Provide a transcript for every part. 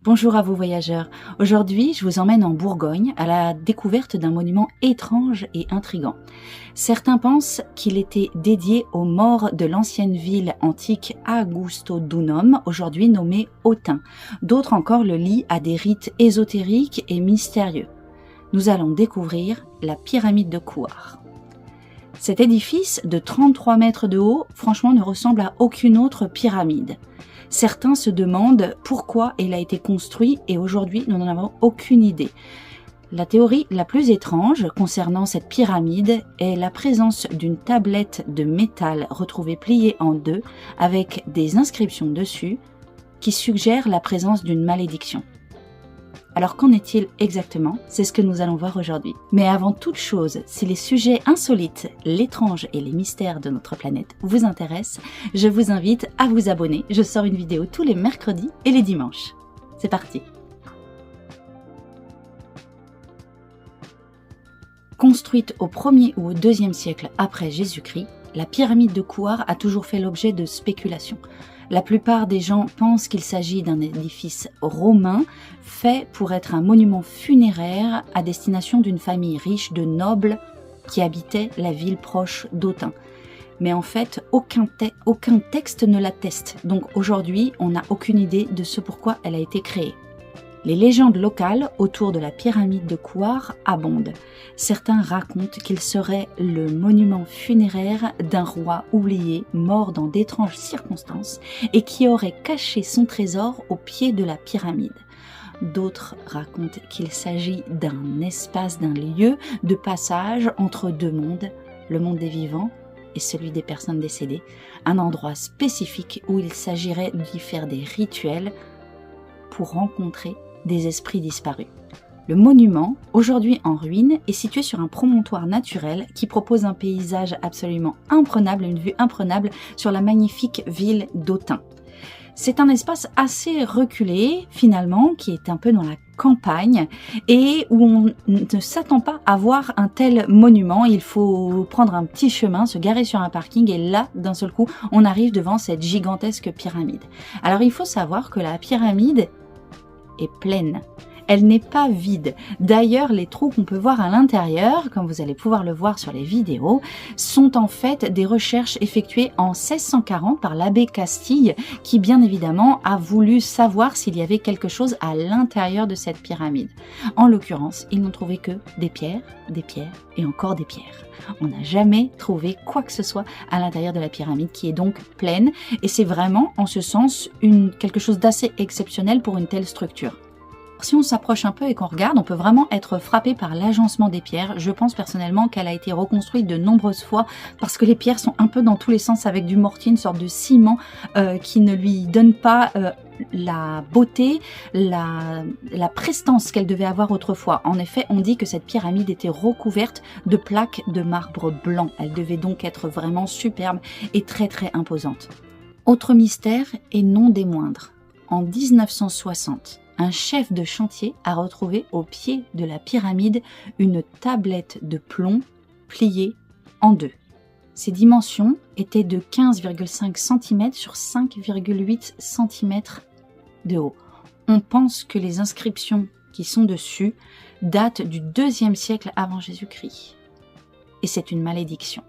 Bonjour à vous voyageurs. Aujourd'hui, je vous emmène en Bourgogne à la découverte d'un monument étrange et intrigant. Certains pensent qu'il était dédié aux morts de l'ancienne ville antique Augustodunum, aujourd'hui nommée Autun. D'autres encore le lient à des rites ésotériques et mystérieux. Nous allons découvrir la pyramide de Kouar. Cet édifice de 33 mètres de haut, franchement, ne ressemble à aucune autre pyramide. Certains se demandent pourquoi elle a été construite et aujourd'hui nous n'en avons aucune idée. La théorie la plus étrange concernant cette pyramide est la présence d'une tablette de métal retrouvée pliée en deux avec des inscriptions dessus qui suggèrent la présence d'une malédiction. Alors qu'en est-il exactement? C'est ce que nous allons voir aujourd'hui. Mais avant toute chose, si les sujets insolites, l'étrange et les mystères de notre planète vous intéressent, je vous invite à vous abonner. Je sors une vidéo tous les mercredis et les dimanches. C'est parti! Construite au 1er ou au 2e siècle après Jésus-Christ, la pyramide de Kouar a toujours fait l'objet de spéculations. La plupart des gens pensent qu'il s'agit d'un édifice romain fait pour être un monument funéraire à destination d'une famille riche de nobles qui habitait la ville proche d'Autun. Mais en fait, aucun texte ne l'atteste, donc aujourd'hui, on n'a aucune idée de ce pourquoi elle a été créée. Les légendes locales autour de la pyramide de Kouar abondent. Certains racontent qu'il serait le monument funéraire d'un roi oublié, mort dans d'étranges circonstances, et qui aurait caché son trésor au pied de la pyramide. D'autres racontent qu'il s'agit d'un espace, d'un lieu de passage entre deux mondes, le monde des vivants et celui des personnes décédées, un endroit spécifique où il s'agirait d'y faire des rituels pour rencontrer des esprits disparus. Le monument, aujourd'hui en ruine, est situé sur un promontoire naturel qui propose un paysage absolument imprenable, une vue imprenable sur la magnifique ville d'Autun. C'est un espace assez reculé, finalement, qui est un peu dans la campagne et où on ne s'attend pas à voir un tel monument. Il faut prendre un petit chemin, se garer sur un parking et là, d'un seul coup, on arrive devant cette gigantesque pyramide. Alors, il faut savoir que la pyramide est pleine. Elle n'est pas vide. D'ailleurs, les trous qu'on peut voir à l'intérieur, comme vous allez pouvoir le voir sur les vidéos, sont en fait des recherches effectuées en 1640 par l'abbé Castille, qui bien évidemment a voulu savoir s'il y avait quelque chose à l'intérieur de cette pyramide. En l'occurrence, ils n'ont trouvé que des pierres et encore des pierres. On n'a jamais trouvé quoi que ce soit à l'intérieur de la pyramide qui est donc pleine et c'est vraiment en ce sens quelque chose d'assez exceptionnel pour une telle structure. Si on s'approche un peu et qu'on regarde, on peut vraiment être frappé par l'agencement des pierres. Je pense personnellement qu'elle a été reconstruite de nombreuses fois parce que les pierres sont un peu dans tous les sens avec du mortier, une sorte de ciment qui ne lui donne pas la beauté, la prestance qu'elle devait avoir autrefois. En effet, on dit que cette pyramide était recouverte de plaques de marbre blanc. Elle devait donc être vraiment superbe et très très imposante. Autre mystère et non des moindres. En 1960, un chef de chantier a retrouvé au pied de la pyramide une tablette de plomb pliée en deux. Ses dimensions étaient de 15,5 cm sur 5,8 cm de haut. On pense que les inscriptions qui sont dessus datent du 2e siècle avant Jésus-Christ. Et c'est une malédiction.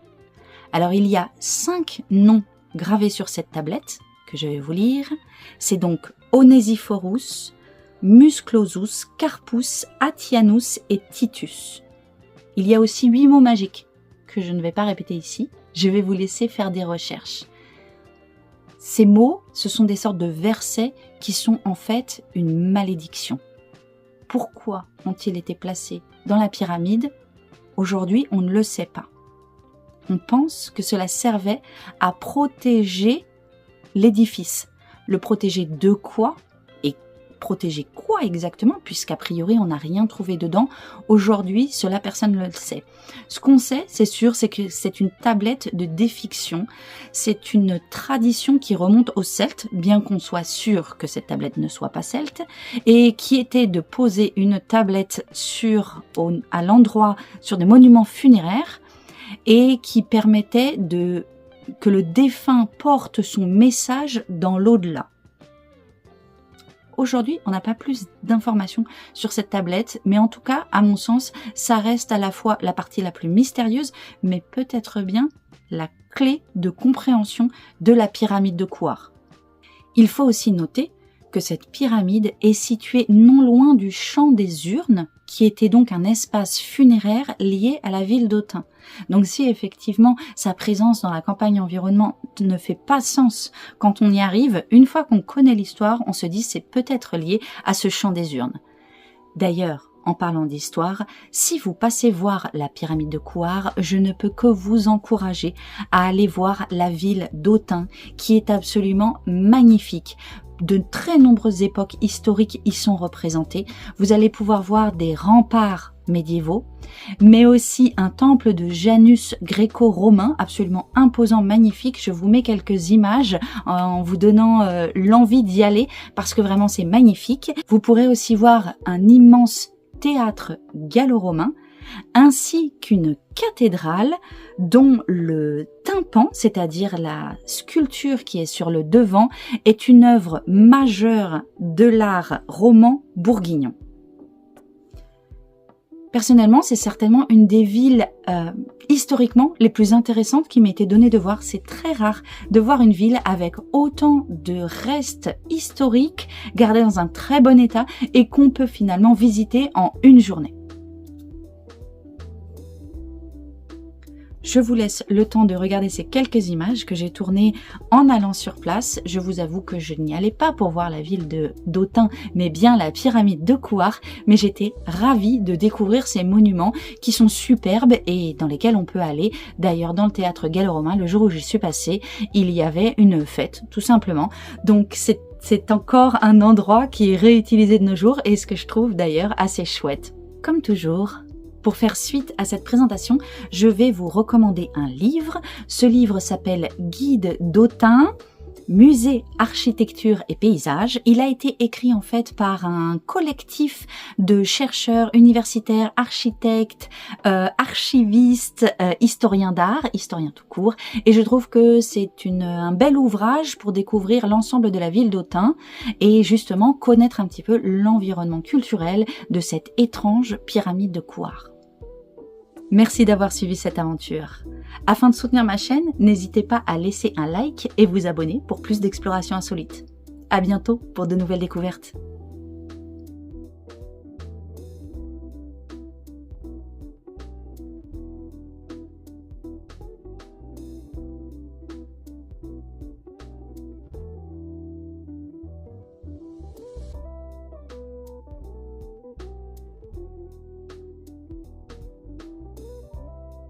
Alors il y a 5 noms gravés sur cette tablette que je vais vous lire. C'est donc Onesiphorus, Musclosus, Carpus, Atianus et Titus. Il y a aussi 8 mots magiques que je ne vais pas répéter ici. Je vais vous laisser faire des recherches. Ces mots, ce sont des sortes de versets qui sont en fait une malédiction. Pourquoi ont-ils été placés dans la pyramide? Aujourd'hui, on ne le sait pas. On pense que cela servait à protéger l'édifice. Le protéger de quoi? Protéger quoi exactement, puisqu'a priori on n'a rien trouvé dedans. Aujourd'hui, cela personne ne le sait. Ce qu'on sait, c'est sûr, c'est que c'est une tablette de défiction. C'est une tradition qui remonte aux Celtes, bien qu'on soit sûr que cette tablette ne soit pas celte, et qui était de poser une tablette à l'endroit, sur des monuments funéraires, et qui permettait que le défunt porte son message dans l'au-delà. Aujourd'hui, on n'a pas plus d'informations sur cette tablette, mais en tout cas, à mon sens, ça reste à la fois la partie la plus mystérieuse, mais peut-être bien la clé de compréhension de la pyramide de Kouar. Il faut aussi noter que cette pyramide est située non loin du champ des urnes, qui était donc un espace funéraire lié à la ville d'Autun. Donc si effectivement sa présence dans la campagne environnement ne fait pas sens quand on y arrive, une fois qu'on connaît l'histoire, on se dit c'est peut-être lié à ce champ des urnes. D'ailleurs, en parlant d'histoire, si vous passez voir la pyramide de Kouar, je ne peux que vous encourager à aller voir la ville d'Autun, qui est absolument magnifique. De très nombreuses époques historiques y sont représentées. Vous allez pouvoir voir des remparts médiévaux, mais aussi un temple de Janus gréco-romain absolument imposant, magnifique. Je vous mets quelques images en vous donnant l'envie d'y aller parce que vraiment c'est magnifique. Vous pourrez aussi voir un immense théâtre gallo-romain ainsi qu'une cathédrale dont le tympan, c'est-à-dire la sculpture qui est sur le devant, est une œuvre majeure de l'art roman bourguignon. Personnellement, c'est certainement une des villes historiquement les plus intéressantes qui m'ait été donnée de voir. C'est très rare de voir une ville avec autant de restes historiques gardés dans un très bon état et qu'on peut finalement visiter en une journée. Je vous laisse le temps de regarder ces quelques images que j'ai tournées en allant sur place. Je vous avoue que je n'y allais pas pour voir la ville d'Autun, mais bien la pyramide de Kouar. Mais j'étais ravie de découvrir ces monuments qui sont superbes et dans lesquels on peut aller. D'ailleurs, dans le théâtre gallo-romain, le jour où j'y suis passée, il y avait une fête, tout simplement. Donc c'est encore un endroit qui est réutilisé de nos jours et ce que je trouve d'ailleurs assez chouette. Comme toujours, pour faire suite à cette présentation, je vais vous recommander un livre. Ce livre s'appelle Guide d'Autun, Musée, Architecture et Paysages. Il a été écrit en fait par un collectif de chercheurs universitaires, architectes, archivistes, historiens d'art, historiens tout court. Et je trouve que c'est un bel ouvrage pour découvrir l'ensemble de la ville d'Autun et justement connaître un petit peu l'environnement culturel de cette étrange pyramide de Kouar. Merci d'avoir suivi cette aventure. Afin de soutenir ma chaîne, n'hésitez pas à laisser un like et vous abonner pour plus d'explorations insolites. À bientôt pour de nouvelles découvertes.